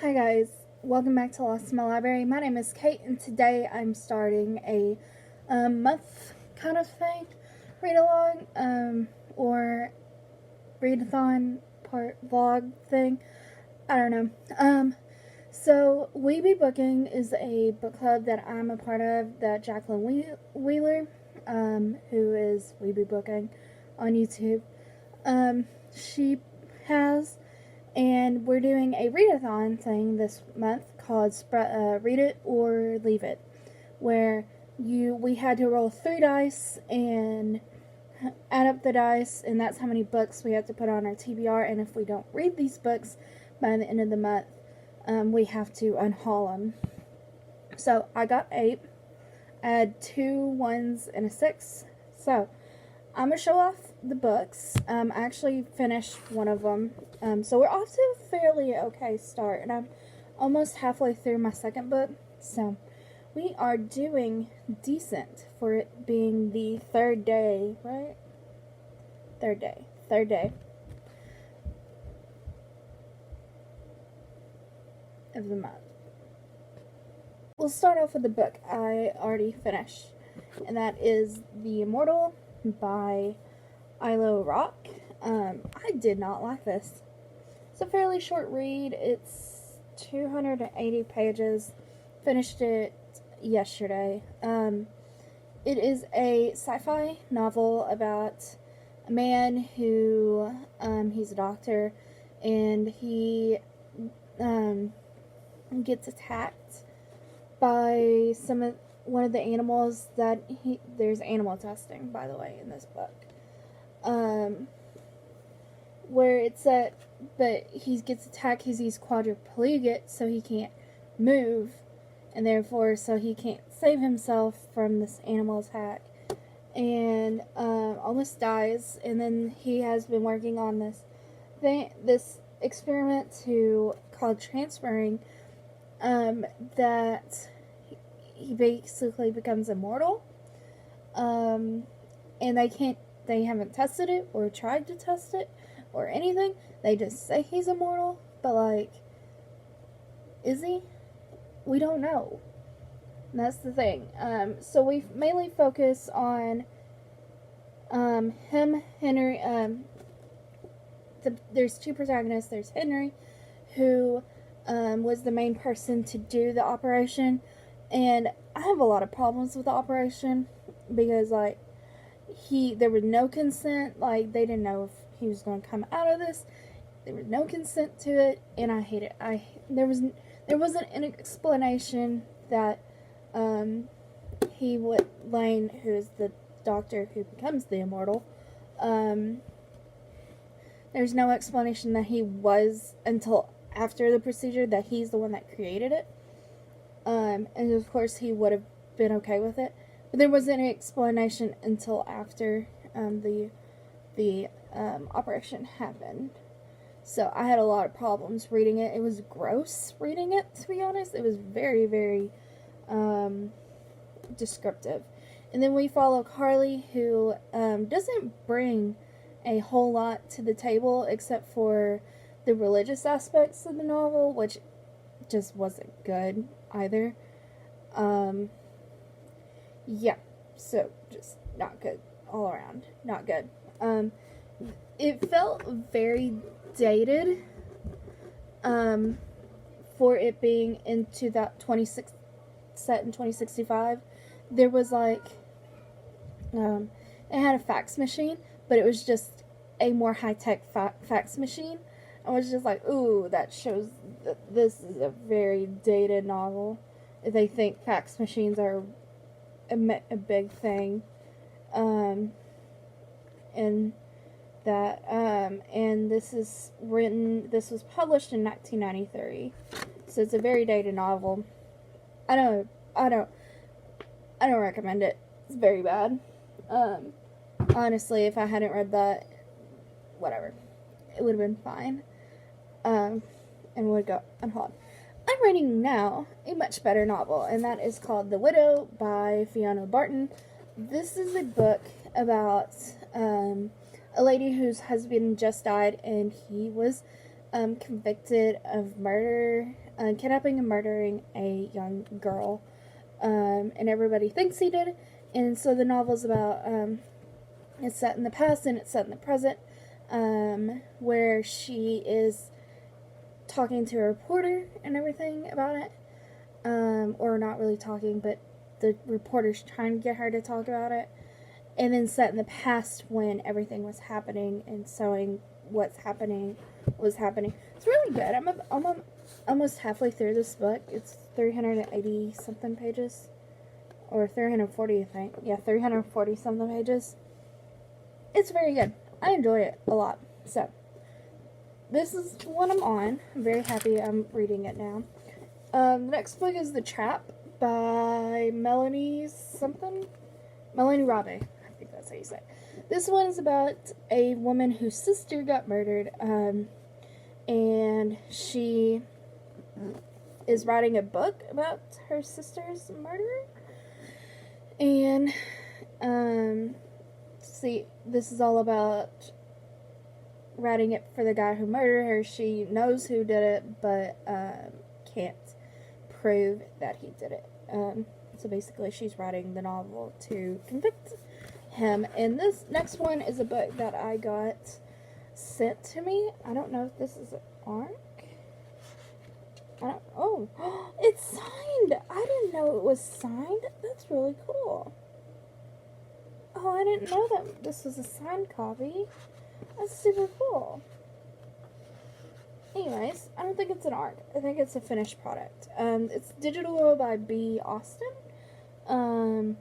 Hi guys, welcome back to Lost in My Library. My name is Kate, and today I'm starting a month kind of thing, read along, or readathon part vlog thing. I don't know. So We Be Booking is a book club that I'm a part of. That Jacqueline Wheeler, who is We Be Booking on YouTube, she has. And we're doing a readathon thing this month called Read It or Leave It, where we had to roll 3 dice and add up the dice, and that's how many books we have to put on our TBR. And if we don't read these books by the end of the month, we have to unhaul them. So I got 8. I had 2 1s and a 6. So I'm going to show off the books. I actually finished one of them. So we're off to a fairly okay start. And I'm almost halfway through my second book. So we are doing decent for it being the third day, right? Third day of the month. We'll start off with the book I already finished. And that is The Immortal by Ilo Rock. I did not like this. It's a fairly short read. It's 280 pages. Finished it yesterday. It is a sci-fi novel about a man who, he's a doctor, and he gets attacked by one of the animals that there's animal testing, by the way, in this book. Where it's but he gets attacked because he's quadriplegic, so he can't move, and therefore, so he can't save himself from this animal attack, and almost dies. And then he has been working on this experiment called transferring, that he basically becomes immortal, and they haven't tested it or tried to test it or anything. They just say he's immortal, but like, is he? We don't know. And that's the thing. So we mainly focus on him, Henry. There's 2 protagonists. There's Henry, who was the main person to do the operation, and I have a lot of problems with the operation because like there was no consent. Like, they didn't know if he was going to come out of this. There was no consent to it, and I hate it. There wasn't an explanation that Lane, who is the doctor who becomes the immortal, there's no explanation that he was, until after the procedure, that he's the one that created it. And of course he would have been okay with it, but there wasn't any explanation until after the operation happened. So I had a lot of problems reading it. It was gross reading it, to be honest. It was very, very descriptive. And then we follow Carly, who doesn't bring a whole lot to the table except for the religious aspects of the novel, which just wasn't good either. Yeah, so just not good all around. Not good. It felt very dated, for it being into that set in 2065. There was like, it had a fax machine, but it was just a more high-tech fax machine. I was just like, ooh, that shows that this is a very dated novel. They think fax machines are a big thing. And this was published in 1993. So it's a very dated novel. I don't recommend it. It's very bad. Honestly, if I hadn't read that, whatever, it would have been fine. And would go unhauled. I'm reading now a much better novel, and that is called The Widow by Fiona Barton. This is a book about a lady whose husband just died, and he was convicted of murder, kidnapping and murdering a young girl. And everybody thinks he did. And so the novel's about, it's set in the past and it's set in the present, where she is talking to a reporter and everything about it. Or not really talking, but the reporter's trying to get her to talk about it. And then set in the past when everything was happening and showing what's happening was happening. It's really good. I'm almost halfway through this book. It's 380 something pages. Or 340, I think. Yeah, 340 something pages. It's very good. I enjoy it a lot. So, this is what I'm on. I'm very happy I'm reading it now. The next book is The Trap by Melanie Rabe. I think that's how you say it. This one is about a woman whose sister got murdered, and she is writing a book about her sister's murder. And, see, this is all about writing it for the guy who murdered her. She knows who did it, but, can't prove that he did it. So basically she's writing the novel to convict him. And this next one is a book that I got sent to me. I don't know if this is an ARC. Oh, it's signed. I didn't know it was signed. That's really cool. Oh, I didn't know that this was a signed copy. That's super cool. Anyways, I don't think it's an ARC. I think it's a finished product. It's digital by B. Austin.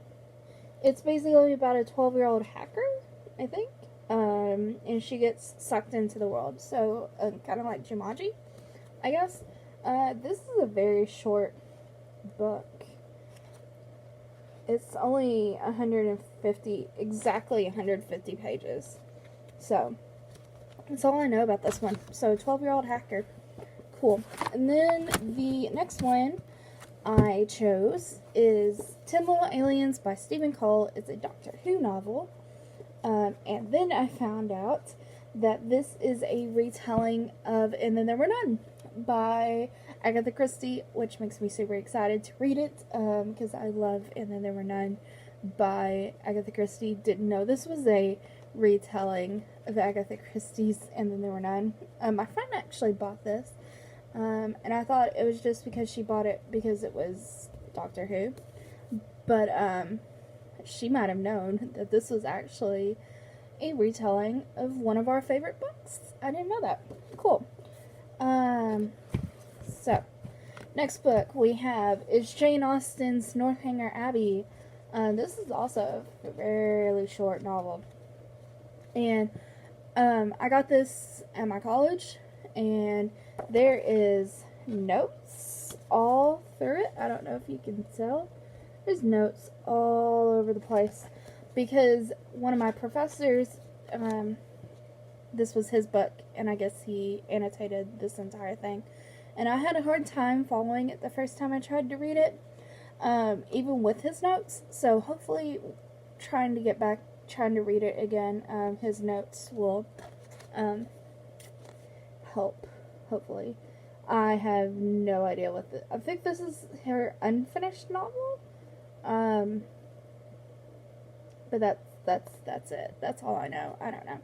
It's basically about a 12-year-old hacker, I think. And she gets sucked into the world. So, kind of like Jumanji, I guess. This is a very short book. It's only exactly 150 pages. So, that's all I know about this one. So, 12-year-old hacker. Cool. And then the next one I chose is 10 Little Aliens by Stephen Cole. It's a Doctor Who novel. And then I found out that this is a retelling of And Then There Were None by Agatha Christie, which makes me super excited to read it, because I love And Then There Were None by Agatha Christie. Didn't know this was a retelling of Agatha Christie's And Then There Were None. My friend actually bought this, and I thought it was just because she bought it because it was Doctor Who, but she might have known that this was actually a retelling of one of our favorite books. I didn't know that. Cool. So, next book we have is Jane Austen's Northanger Abbey. This is also a fairly short novel. And, I got this at my college, and there is notes all through it. I don't know if you can tell. There's notes all over the place, because one of my professors, this was his book, and I guess he annotated this entire thing. And I had a hard time following it the first time I tried to read it, even with his notes. So hopefully, trying to read it again, his notes will help, hopefully. I have no idea I think this is her unfinished novel. But that's it. That's all I know. I don't know.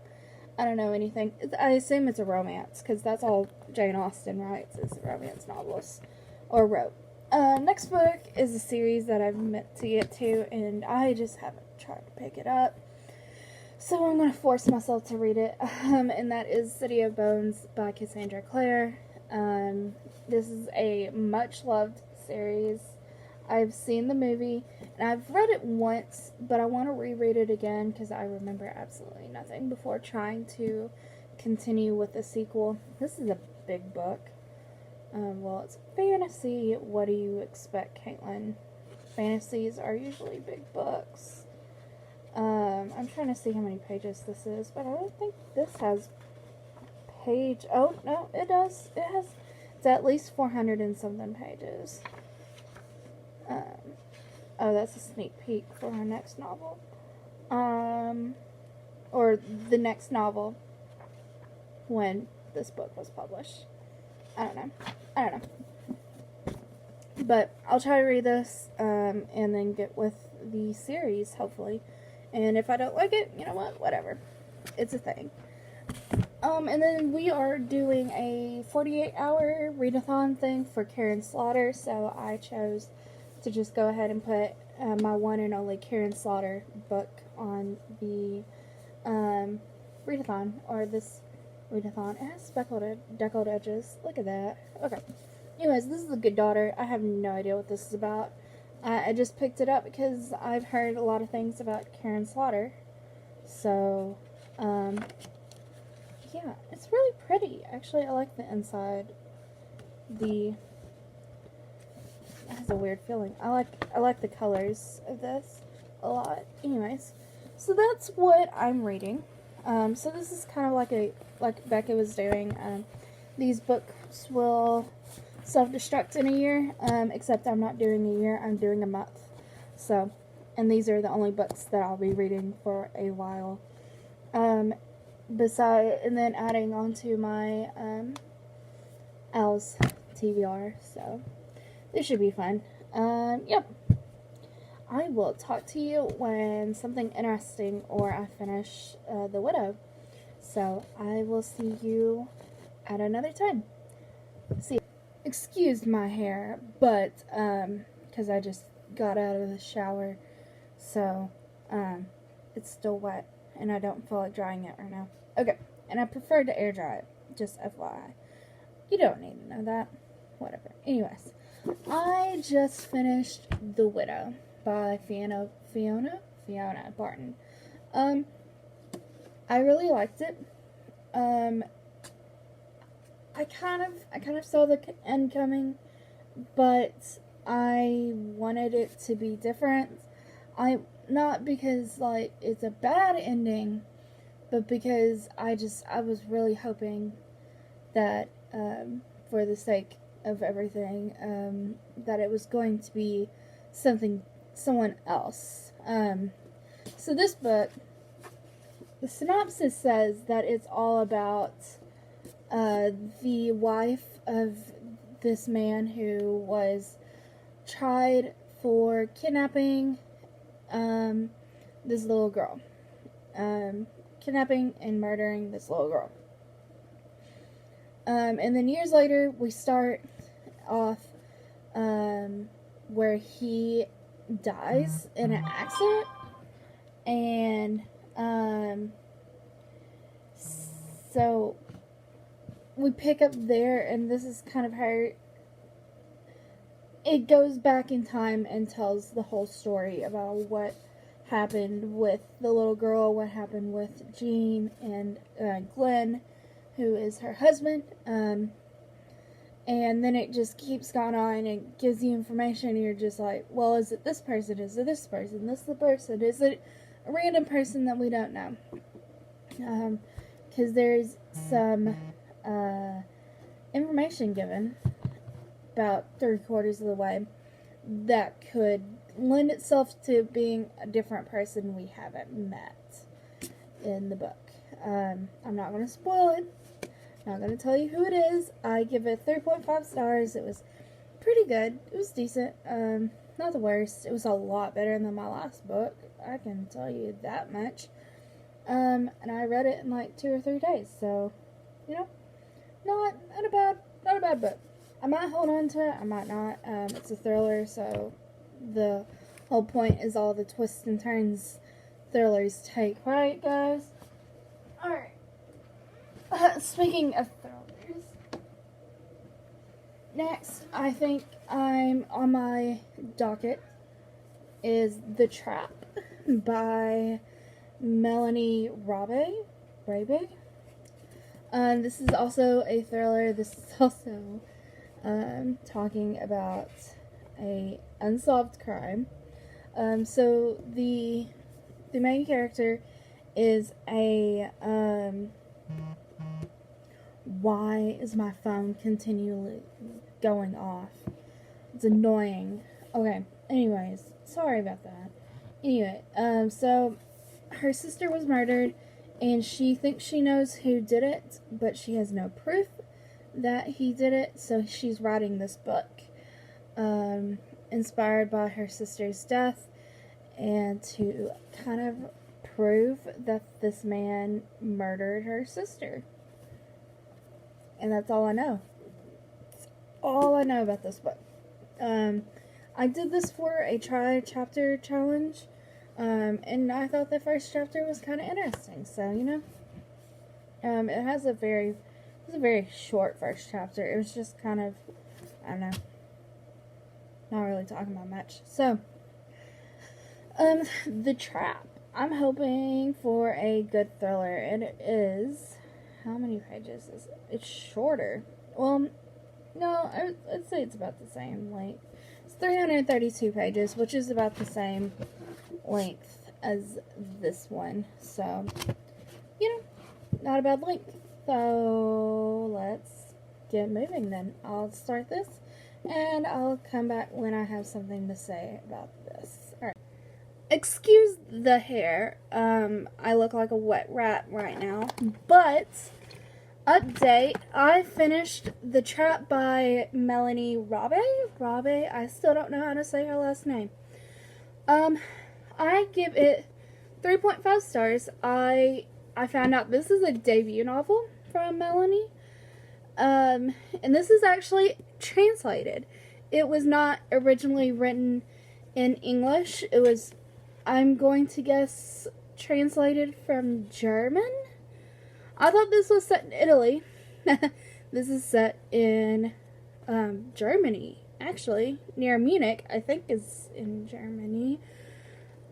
I don't know anything. I assume it's a romance, because that's all Jane Austen writes, is a romance novelist, or wrote. Next book is a series that I've meant to get to, and I just haven't tried to pick it up. So I'm going to force myself to read it, and that is City of Bones by Cassandra Clare. This is a much-loved series. I've seen the movie, and I've read it once, but I want to reread it again because I remember absolutely nothing before trying to continue with the sequel. This is a big book. Well, it's fantasy. What do you expect, Caitlin? Fantasies are usually big books. I'm trying to see how many pages this is, but I don't think this has page... Oh, no, it does. It's at least 400 and something pages. Oh, that's a sneak peek for our next novel. Or the next novel when this book was published. I don't know. But I'll try to read this, and then get with the series, hopefully. And if I don't like it, you know what? Whatever. It's a thing. And then we are doing a 48-hour readathon thing for Karen Slaughter, so I chose to just go ahead and put my one and only Karen Slaughter book on the readathon, or this readathon. It has speckled edges. Look at that. Okay. Anyways, this is a Good Daughter. I have no idea what this is about. I just picked it up because I've heard a lot of things about Karen Slaughter. So, yeah, it's really pretty. Actually, I like the inside. It has a weird feeling. I like the colors of this a lot. Anyways, so that's what I'm reading. So this is kind of like Becca was doing. These books will self-destruct in a year, except I'm not doing a year, I'm doing a month. So, and these are the only books that I'll be reading for a while. And then adding on to my Al's TBR, so this should be fun. Yep. I will talk to you when something interesting or I finish The Widow. So, I will see you at another time. See you. Excuse my hair, but, because I just got out of the shower, so, it's still wet, and I don't feel like drying it right now. Okay, and I prefer to air dry it, just FYI. You don't need to know that. Whatever. Anyways, I just finished The Widow by Fiona Barton. I really liked it. I kind of saw the end coming, but I wanted it to be different. Not because, like, it's a bad ending, but because I was really hoping that, for the sake of everything, that it was going to be someone else. So this book, the synopsis says that it's all about the wife of this man who was tried for kidnapping this little girl. Kidnapping and murdering this little girl. And then years later, we start off where he dies in an accident. And so we pick up there, and this is kind of how it goes back in time and tells the whole story about what happened with the little girl, what happened with Jean and Glenn, who is her husband. And then it just keeps going on and gives you information, and you're just like, well, is it this person? Is it this person? This the person? Is it a random person that we don't know? Because there's some information given about 3/4 of the way that could lend itself to being a different person we haven't met in the book. I'm not going to spoil it. Not going to tell you who it is. I give it 3.5 stars. It was pretty good. It was decent. Not the worst. It was a lot better than my last book. I can tell you that much. And I read it in like 2 or 3 days. So, you know, not a bad book. I might hold on to it. I might not. It's a thriller, so the whole point is all the twists and turns thrillers take, right, guys? Alright. Speaking of thrillers, next, I think I'm on my docket is The Trap by Melanie Rabe. This is also a thriller. This is also talking about a unsolved crime. So the main character is a why is my phone continually going off? It's annoying. Okay, anyways, sorry about that. Anyway, so her sister was murdered and she thinks she knows who did it, but she has no proof that he did it, so she's writing this book, inspired by her sister's death, and to kind of prove that this man murdered her sister. And that's all I know. That's all I know about this book. I did this for a try-chapter challenge, and I thought the first chapter was kind of interesting, so, you know. It was a very short first chapter. It was just kind of, I don't know, not really talking about much. So, The Trap. I'm hoping for a good thriller. It is, how many pages is it? It's shorter. Well, no, I'd say it's about the same length. It's 332 pages, which is about the same length as this one. So, you know, not a bad length. So, let's get moving then. I'll start this, and I'll come back when I have something to say about this. Alright. Excuse the hair. I look like a wet rat right now. But, update, I finished The Trap by Melanie Rabe. I still don't know how to say her last name. I give it 3.5 stars. I found out this is a debut novel from Melanie. And this is actually translated. It was not originally written in English. It was, I'm going to guess, translated from German. I thought this was set in Italy. This is set in Germany, actually, near Munich. I think is in Germany.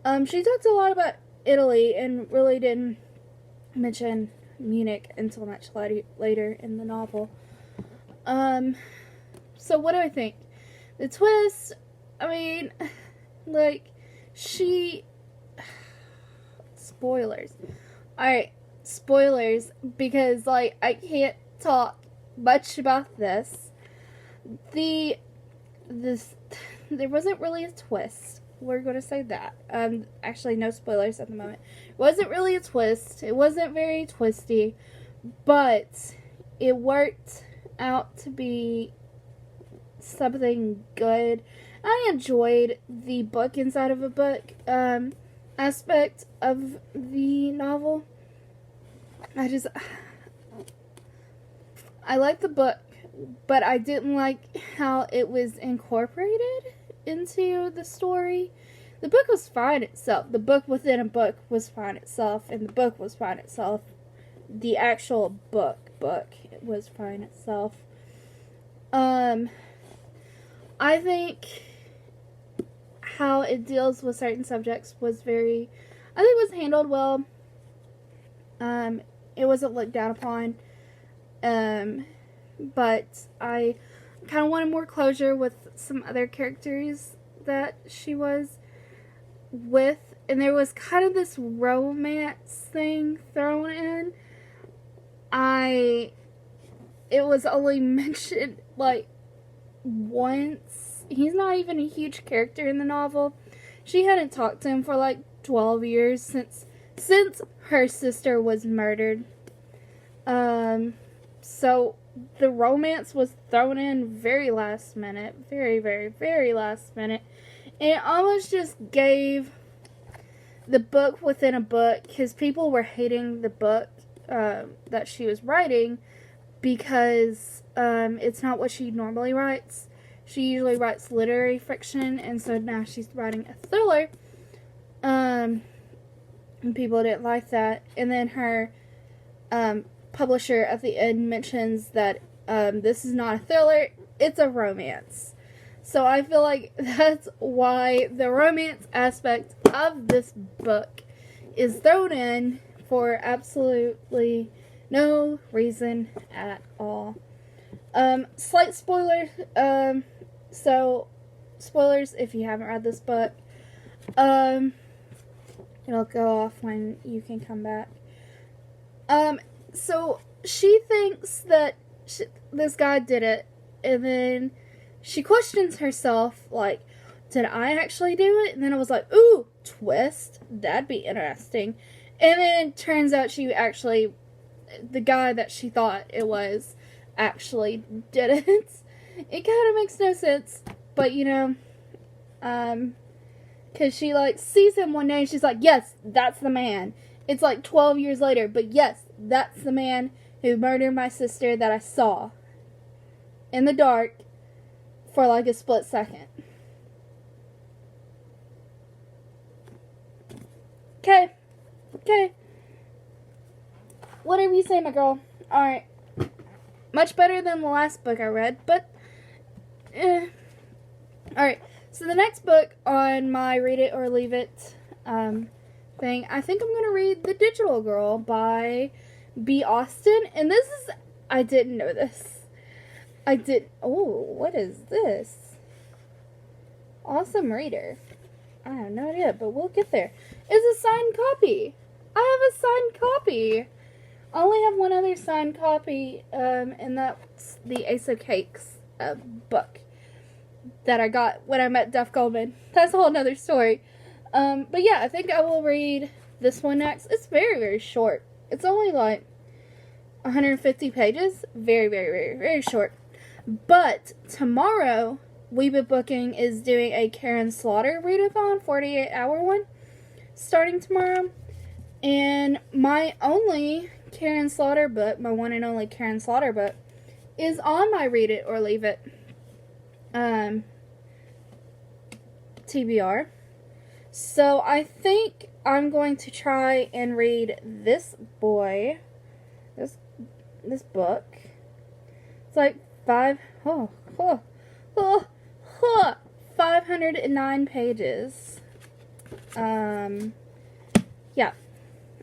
She talked a lot about Italy and really didn't mention Munich until much later in the novel. So what do I think? The twist, I mean, like, spoilers. Alright, spoilers, because, like, I can't talk much about this. There wasn't really a twist. We're going to say that. Actually, no spoilers at the moment. It wasn't really a twist. It wasn't very twisty, but it worked out to be something good. I enjoyed the book inside of a book aspect of the novel. I liked the book, but I didn't like how it was incorporated into the story. The book was fine itself. The book within a book was fine itself, and the book was fine itself. The actual book was fine itself. I think how it deals with certain subjects was handled well. It wasn't looked down upon. But I kind of wanted more closure with some other characters that she was with. And there was kind of this romance thing thrown in. It was only mentioned, like, once. He's not even a huge character in the novel. She hadn't talked to him for, like, 12 years since her sister was murdered. So the romance was thrown in very last minute. Very, very, very last minute. And it almost just gave the book within a book, because people were hating the book that she was writing because it's not what she normally writes. She usually writes literary fiction, and so now she's writing a thriller. And people didn't like that. And then her publisher at the end mentions that this is not a thriller, it's a romance. So I feel like that's why the romance aspect of this book is thrown in for absolutely no reason at all. Slight spoiler. So spoilers if you haven't read this book. It'll go off when you can come back. So she thinks that this guy did it, and then she questions herself, like, did I actually do it? And then I was like, ooh, twist, that'd be interesting. And then it turns out the guy that she thought it was actually didn't. It kind of makes no sense, but because she sees him one day and she's like, yes, that's the man. It's 12 years later, but yes, that's the man who murdered my sister that I saw in the dark for a split second. Okay. Whatever you say, my girl. Alright. Much better than the last book I read, but Alright, so the next book on my Read It or Leave It thing, I think I'm going to read The Digital Girl by B. Austin. And I didn't know this. What is this? Awesome Reader. I have no idea, but we'll get there. It's a signed copy. I have a signed copy. I only have one other signed copy, and that's the Ace of Cakes book that I got when I met Duff Goldman. That's a whole nother story. But yeah, I think I will read this one next. It's very, very short. It's only 150 pages. Very, very, very, very short. But tomorrow, Weebit Booking is doing a Karen Slaughter readathon, 48-hour one, starting tomorrow. And my only Karen Slaughter book, my one and only Karen Slaughter book, is on my Read It or Leave It TBR. So I think I'm going to try and read this book. It's 509 pages. Yeah.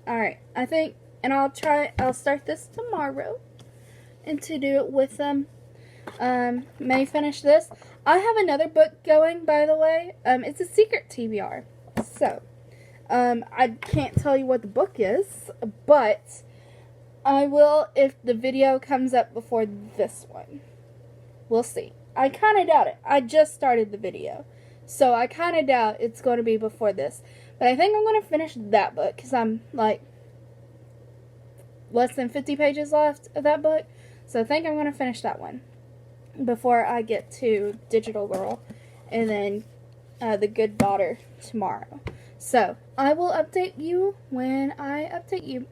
Alright, I think, and I'll start this tomorrow, and to do it with them. May finish this. I have another book going, by the way. It's a secret TBR. So, I can't tell you what the book is, but I will if the video comes up before this one. We'll see. I kind of doubt it. I just started the video, so I kind of doubt it's going to be before this. But I think I'm going to finish that book, because I'm, less than 50 pages left of that book. So I think I'm going to finish that one before I get to Digital Girl, and then The Good Daughter tomorrow. So, I will update you when I update you.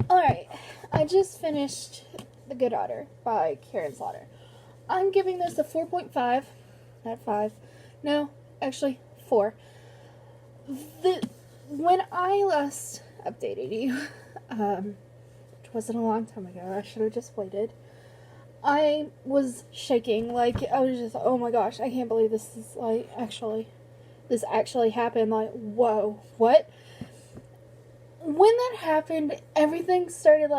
Alright, I just finished The Good Otter by Karen Slaughter. I'm giving this a 4.5, not 5. No, actually, 4. When I last updated you, which wasn't a long time ago, I should have just waited, I was shaking, I was just, oh my gosh, I can't believe this is, this actually happened, whoa, what? When that happened, everything started,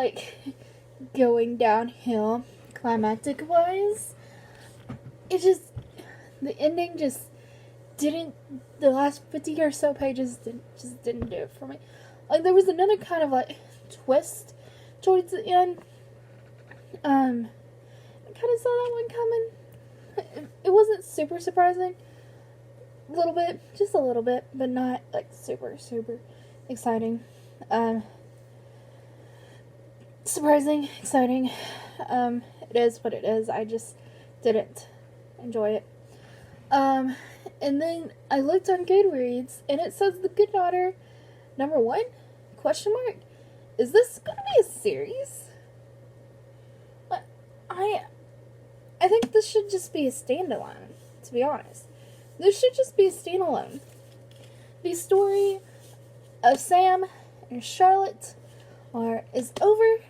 going downhill, climactic-wise. The ending just didn't, the last 50 or so pages didn't do it for me. There was another kind of, twist towards the end. I kind of saw that one coming. It wasn't super surprising. A little bit, just a little bit, but not, super, super exciting. Surprising, exciting. It is what it is. I just didn't enjoy it. And then I looked on Goodreads, and it says The Good Daughter, #1? Question mark. Is this going to be a series? I think this should just be a standalone, to be honest. This should just be a standalone. The story of Sam and Charlotte is over.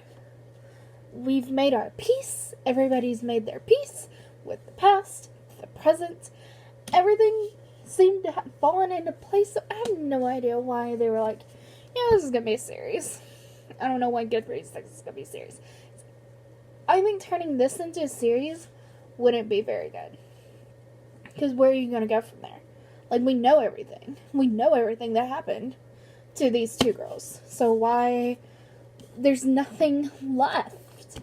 We've made our peace. Everybody's made their peace with the past, the present. Everything seemed to have fallen into place. So I have no idea why they were this is going to be a series. I don't know why Goodreads thinks it's going to be a series. I think turning this into a series wouldn't be very good. Because where are you going to go from there? We know everything. We know everything that happened to these two girls. So why? There's nothing left.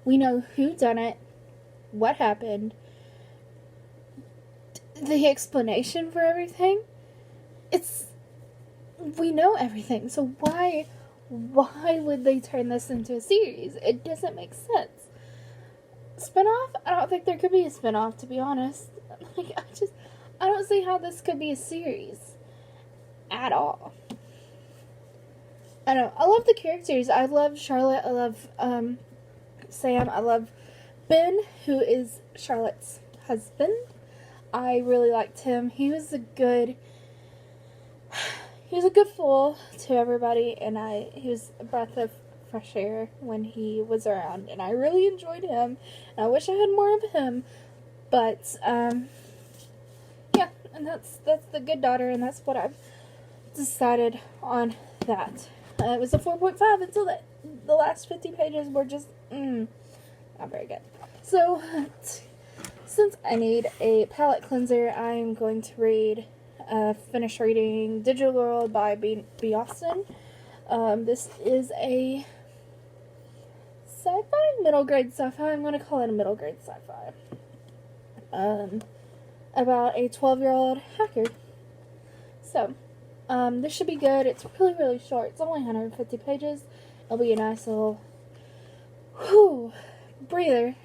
We know who done it, what happened, the explanation for everything. We know everything. So why why would they turn this into a series? It doesn't make sense. Spinoff? I don't think there could be a spinoff, to be honest. Like, I don't see how this could be a series at all. I don't know. I love the characters. I love Charlotte. I love Sam. I love Ben, who is Charlotte's husband. I really liked him. He was a good fool to everybody, and he was a breath of fresh air when he was around, and I really enjoyed him. And I wish I had more of him, but yeah, and that's the Good Daughter, and that's what I've decided on that. It was a 4.5 until the last 50 pages were just not very good. So since I need a palate cleanser, I'm going to finish reading Digital Girl by B. Austin. This is a sci-fi, middle grade sci-fi. I'm going to call it a middle grade sci-fi. About a 12-year-old hacker. So, this should be good. It's really, really short. It's only 150 pages. It'll be a nice little breather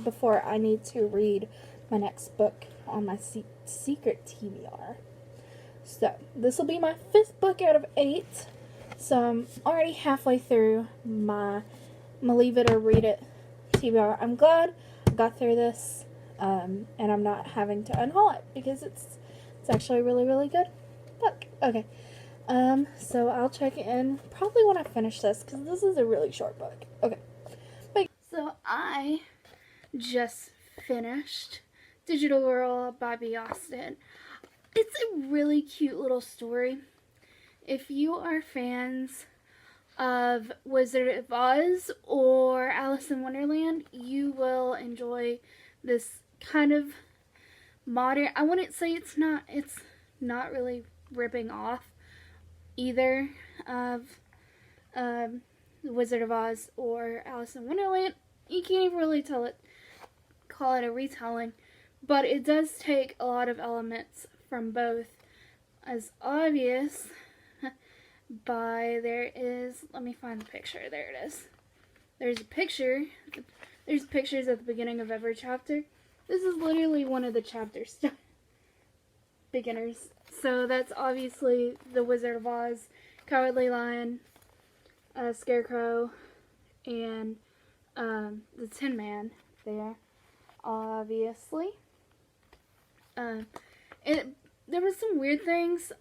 before I need to read my next book on my secret TBR. So, this will be my 5th book out of 8. So, I'm already halfway through my Leave It or Read It TBR. I'm glad I got through this, and I'm not having to unhaul it, because it's actually a really, really good book. Okay, so I'll check in probably when I finish this, because this is a really short book. Okay, so I just finished Digital Girl by B. Austin. It's a really cute little story. If you are fans of Wizard of Oz or Alice in Wonderland, you will enjoy this kind of modern. I wouldn't say it's not really ripping off either of The Wizard of Oz or Alice in Wonderland. You can't even really call it a retelling, but it does take a lot of elements from both, as obvious by let me find the picture. There it is. There's pictures at the beginning of every chapter. This is literally one of the chapters. Beginners. So that's obviously The Wizard of Oz, Cowardly Lion, Scarecrow, and the Tin Man there, obviously. There was some weird things.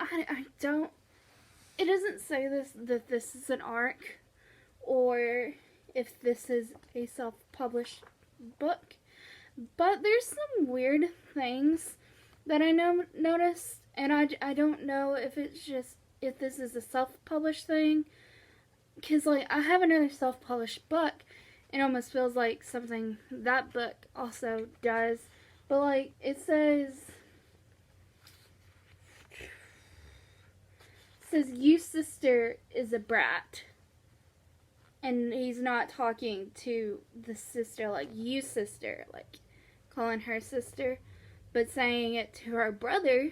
It doesn't say that this is an arc, or if this is a self-published book, but there's some weird things that I noticed, and I don't know if this is a self-published thing, because like I have another self-published book, and it almost feels like something that book also does, but like it says you sister is a brat, and he's not talking to the sister like you sister, like calling her sister, but saying it to her brother,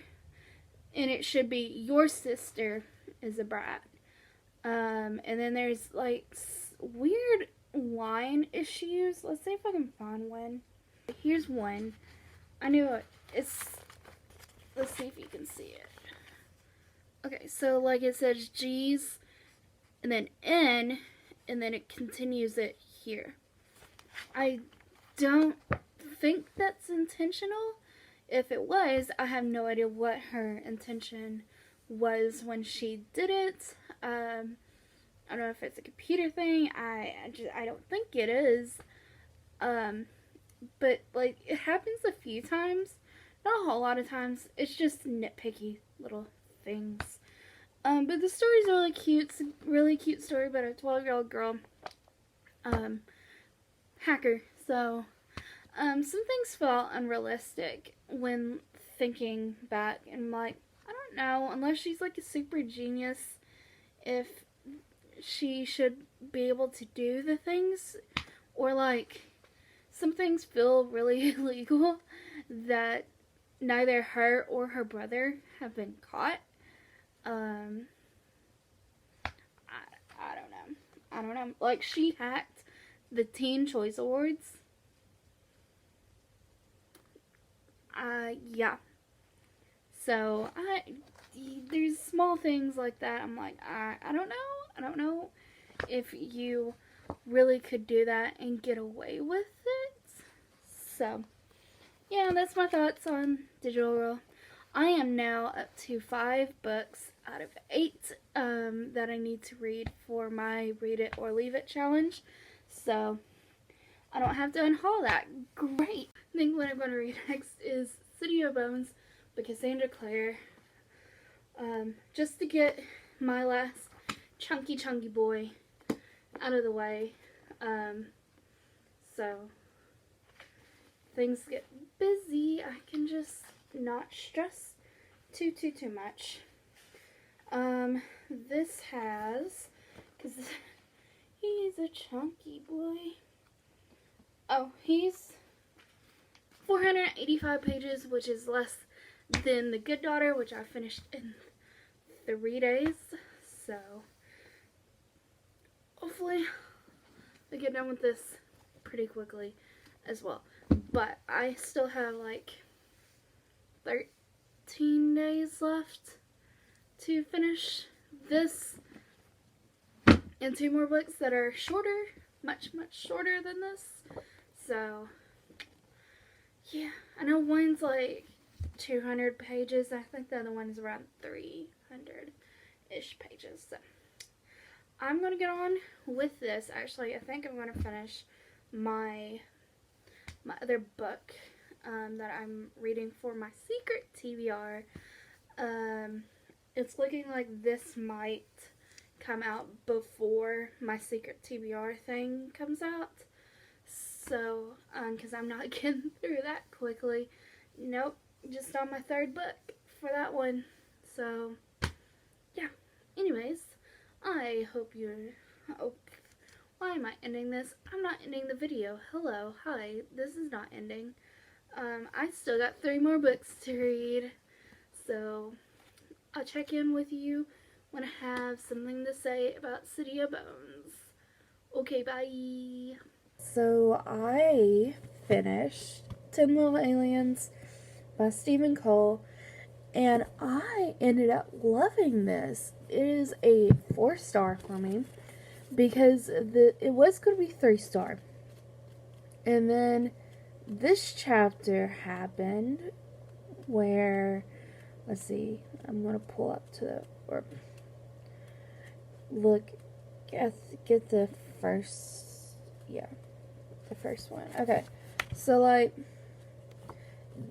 and it should be your sister is a brat. And then there's like weird line issues. Let's see if I can find one. Here's one. I knew it. Let's see if you can see it. Okay, so like it says G's and then N, and then it continues it here. I don't think that's intentional. If it was, I have no idea what her intention was when she did it. I don't know if it's a computer thing. I don't think it is. But like it happens a few times, not a whole lot of times. It's just nitpicky little things. But the story's really cute. It's a really cute story about a 12-year-old girl hacker. So some things felt unrealistic when thinking back, and like I don't know, unless she's like a super genius, if she should be able to do the things, or like some things feel really illegal that neither her or her brother have been caught. I don't I don't know. Like, she hacked the Teen Choice Awards. Yeah. So, there's small things like that. I'm like, I don't know. I don't know if you really could do that and get away with it. So, yeah, that's my thoughts on Digital Girl. I am now up to 5 books out of 8 that I need to read for my Read It or Leave It challenge. So, I don't have to unhaul that. Great! I think what I'm going to read next is City of Bones by Cassandra Clare. Just to get my last chunky boy out of the way. So, things get busy, I can just not stress too much. This has, because he's a chunky boy. Oh, he's 485 pages, which is less than the Good Daughter, which I finished in 3 days. So, hopefully I get done with this pretty quickly as well. But I still have like 13 days left to finish this and 2 more books that are shorter, much shorter than this. So, yeah, I know one's like 200 pages. I think the other one is around 300-ish pages. So, I'm going to get on with this. Actually, I think I'm going to finish my other book that I'm reading for my secret TBR. It's looking like this might come out before my secret TBR thing comes out. So, because I'm not getting through that quickly. Nope, just on my 3rd book for that one. So, yeah. Anyways, I hope you're... Oh, why am I ending this? I'm not ending the video. Hello, hi, this is not ending. I still got 3 more books to read. So, I'll check in with you when I have something to say about City of Bones. Okay, bye. So, I finished 10 Little Aliens by Stephen Cole, and I ended up loving this. It is a 4-star for me because it was going to be 3-star. And then this chapter happened where, let's see, I'm going to pull up to the, or look, get the first, yeah, the first one. Okay, so like,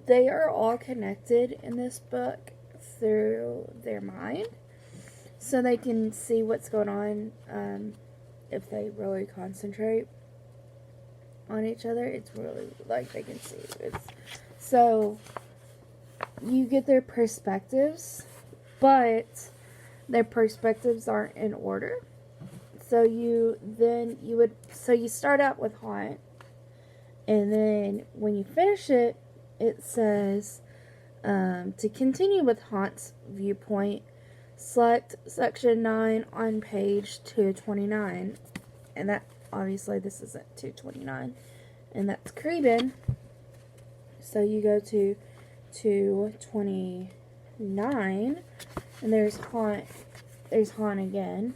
they are all connected in this book through their mind, so they can see what's going on if they really concentrate on each other. It's really, like, they can see. So, you get their perspectives, but their perspectives aren't in order. So, you start out with Haunt, and then when you finish it, it says, to continue with Haunt's viewpoint, select section 9 on page 229. And that, obviously, this isn't 229. And that's Creedon. So you go to 229. And there's Haunt. There's Haunt again.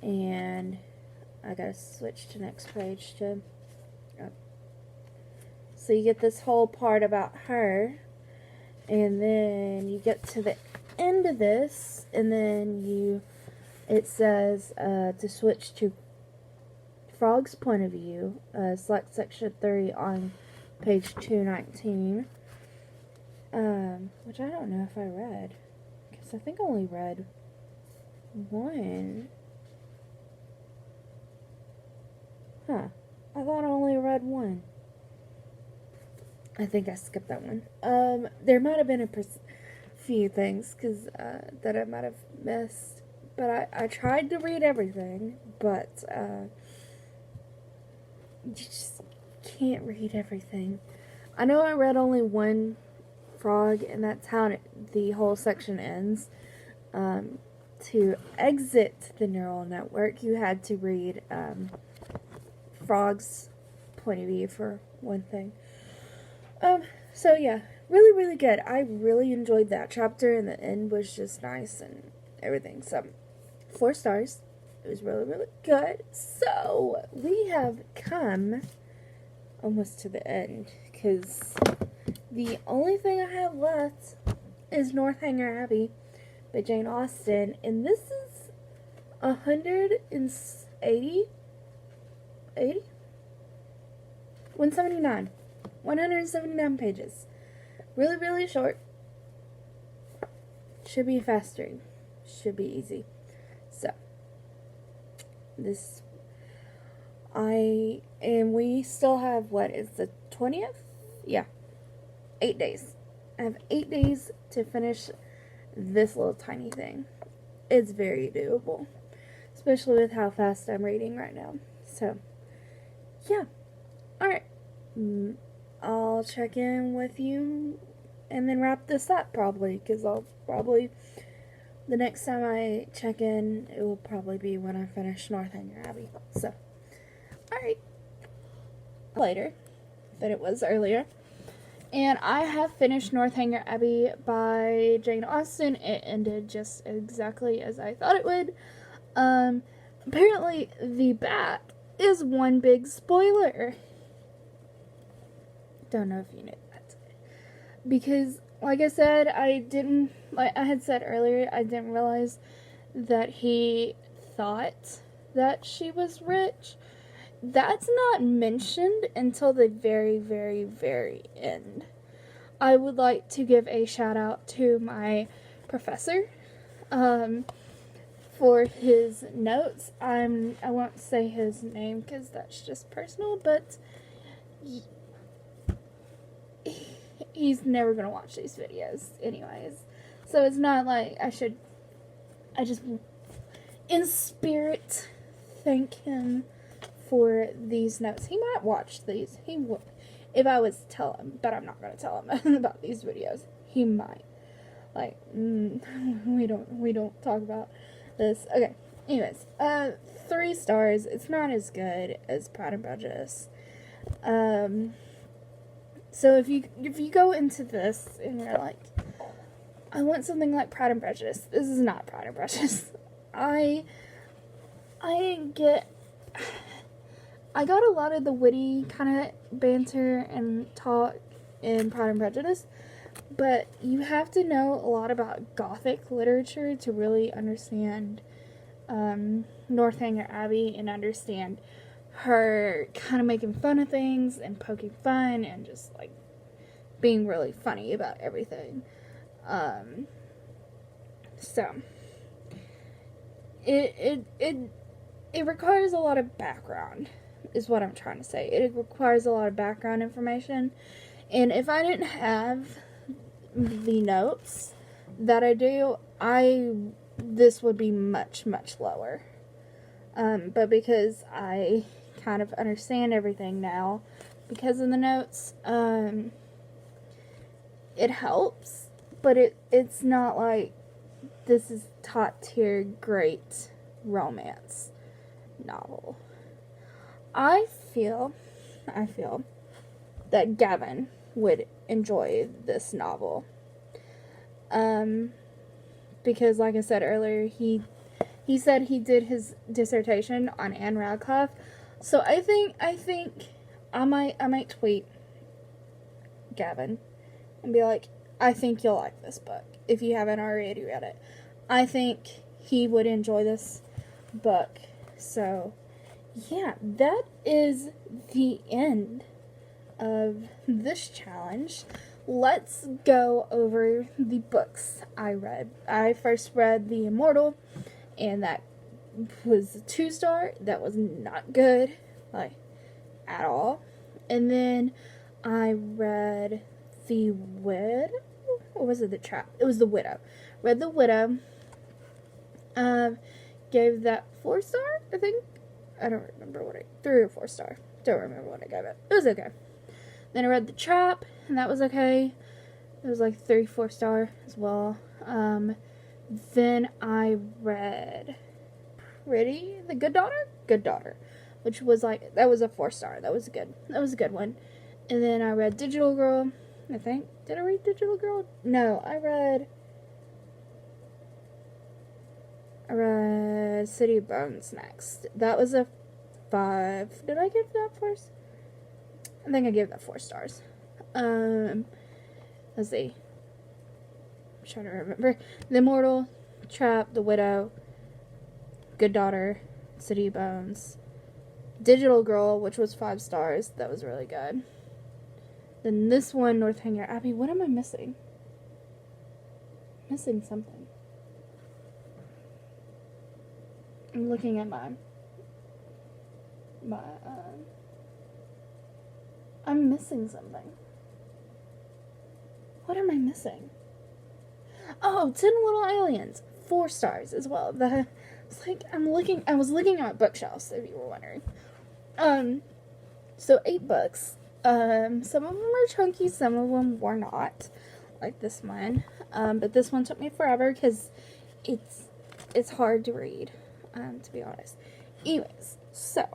And I gotta switch to next page to... So you get this whole part about her, and then you get to the end of this, and then it says to switch to Frog's point of view, select section 3 on page 219, which I don't know if I read, because I think I only read 1. Huh, I thought I only read 1. I think I skipped that one. There might have been a few things that I might have missed, but I tried to read everything, but you just can't read everything. I know I read only 1 frog, and that's how the whole section ends. to exit the neural network, you had to read Frog's point of view for one thing. So yeah, really, really good. I really enjoyed that chapter, and the end was just nice and everything. So, 4 stars. It was really, really good. So, we have come almost to the end, because the only thing I have left is Northanger Abbey by Jane Austen, and this is 180? 179. 179 pages. Really, really short. Should be fast read. Should be easy. So, we still have, what is the 20th? Yeah. 8 days. I have 8 days to finish this little tiny thing. It's very doable. Especially with how fast I'm reading right now. So, yeah. Alright. I'll check in with you and then wrap this up probably, because the next time I check in, it will probably be when I finish Northanger Abbey. So, alright. Later than it was earlier. And I have finished Northanger Abbey by Jane Austen. It ended just exactly as I thought it would. Apparently the back is one big spoiler. Don't know if you knew that. Because, like I said, I had said earlier, I didn't realize that he thought that she was rich. That's not mentioned until the very, very, very end. I would like to give a shout out to my professor for his notes. I won't say his name because that's just personal, but he's never going to watch these videos anyways. So it's not like I just in spirit thank him for these notes. He might watch these. He would if I was to tell him, but I'm not going to tell him about these videos. He might. Like, we don't talk about this. Okay. Anyways, 3 stars. It's not as good as Pride and Prejudice. So if you go into this and you're like, I want something like Pride and Prejudice, this is not Pride and Prejudice. I got a lot of the witty kind of banter and talk in Pride and Prejudice, but you have to know a lot about Gothic literature to really understand Northanger Abbey and understand her kind of making fun of things and poking fun and just like being really funny about everything. So it requires a lot of background, is what I'm trying to say. It requires a lot of background information, and if I didn't have the notes that I do, this would be much, much lower. But because I kind of understand everything now because of the notes, it helps, but it's not like this is top tier great romance novel. I feel that Gavin would enjoy this novel. Because like I said earlier, he said he did his dissertation on Anne Radcliffe. So I think I might tweet Gavin and be like, I think you'll like this book if you haven't already read it. I think he would enjoy this book. So yeah, that is the end of this challenge. Let's go over the books I read. I first read The Immortal, and that was a 2-star. That was not good, like, at all. And then I read The Widow, or was it The Trap? It was The Widow. Read The Widow. Gave that 4-star, I think. I don't remember 3 or 4-star. Don't remember what I gave it. It was okay. Then I read The Trap, and that was okay. It was like 3-4-star as well. Then I read The Good Daughter? Good Daughter. Which was like, that was a 4-star. That was a good one. And then I read Digital Girl, I think. Did I read Digital Girl? No, I read City of Bones next. That was a 5. Did I give that 4? I think I gave that 4 stars. Let's see. I'm trying to remember. The Immortal, Trap, The Widow, Good Daughter, City of Bones, Digital Girl, which was 5 stars. That was really good. Then this one, Northanger Abbey. What am I missing? Missing something. I'm looking at I'm missing something. What am I missing? Oh, 10 Little Aliens. 4 stars as well. It's like, I was looking at my bookshelves, if you were wondering. So 8 books. Some of them are chunky, some of them were not. Like this one. But this one took me forever because it's hard to read, to be honest. Anyways, so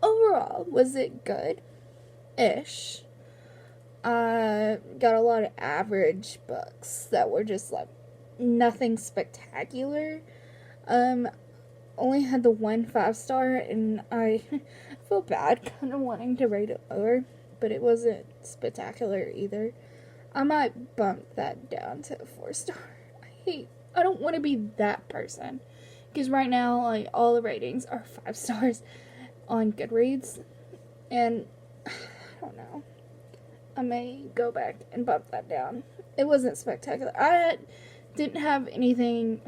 overall, was it good-ish? Got a lot of average books that were just like nothing spectacular. Only had the 1 5-star, and I feel bad kind of wanting to rate it lower, but it wasn't spectacular either. I might bump that down to a 4-star. I don't want to be that person, because right now, like, all the ratings are 5 stars on Goodreads, and I don't know. I may go back and bump that down. It wasn't spectacular. I didn't have anything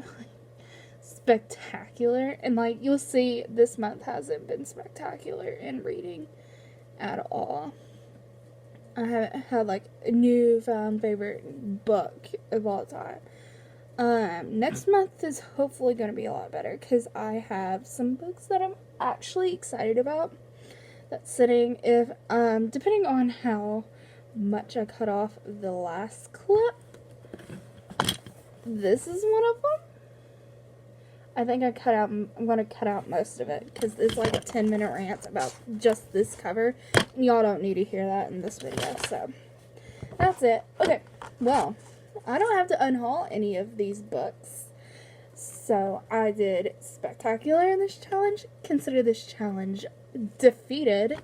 spectacular, and like you'll see, this month hasn't been spectacular in reading at all. I haven't had like a newfound favorite book of all time. Next month is hopefully going to be a lot better, because I have some books that I'm actually excited about that's sitting. If depending on how much I cut off the last clip, this is one of them. I think I'm going to cut out most of it, because it's like a 10-minute rant about just this cover, and y'all don't need to hear that in this video, so that's it. Okay, well, I don't have to unhaul any of these books, so I did spectacular in this challenge. Consider this challenge defeated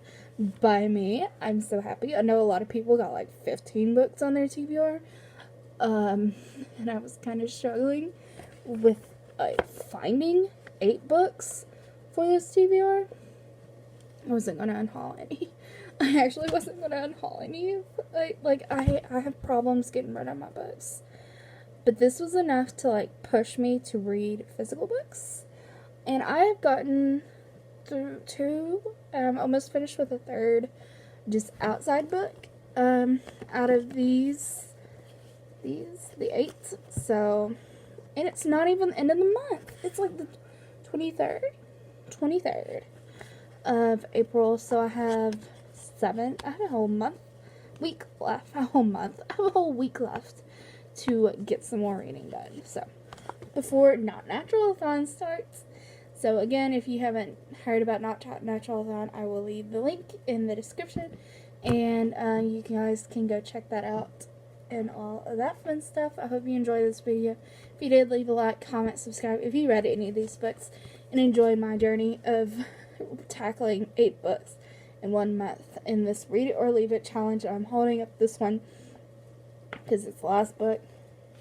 by me. I'm so happy. I know a lot of people got like 15 books on their TBR, and I was kind of struggling with finding 8 books for this TBR. I wasn't going to unhaul any. I actually wasn't going to unhaul any. I have problems getting rid of my books. But this was enough to, like, push me to read physical books. And I have gotten through 2, almost finished with a 3rd, just outside book, out of the 8. So, and it's not even the end of the month. It's like the 23rd of April. So I have 7. I have a whole week left to get some more reading done. So before Not Natural-a-thon starts. So again, if you haven't heard about Not Natural-a-thon, I will leave the link in the description, and you guys can go check that out and all of that fun stuff. I hope you enjoyed this video. If you did, leave a like, comment, subscribe if you read any of these books and enjoyed my journey of tackling 8 books in 1 month in this Read It or Leave It challenge. I'm holding up this one because it's the last book.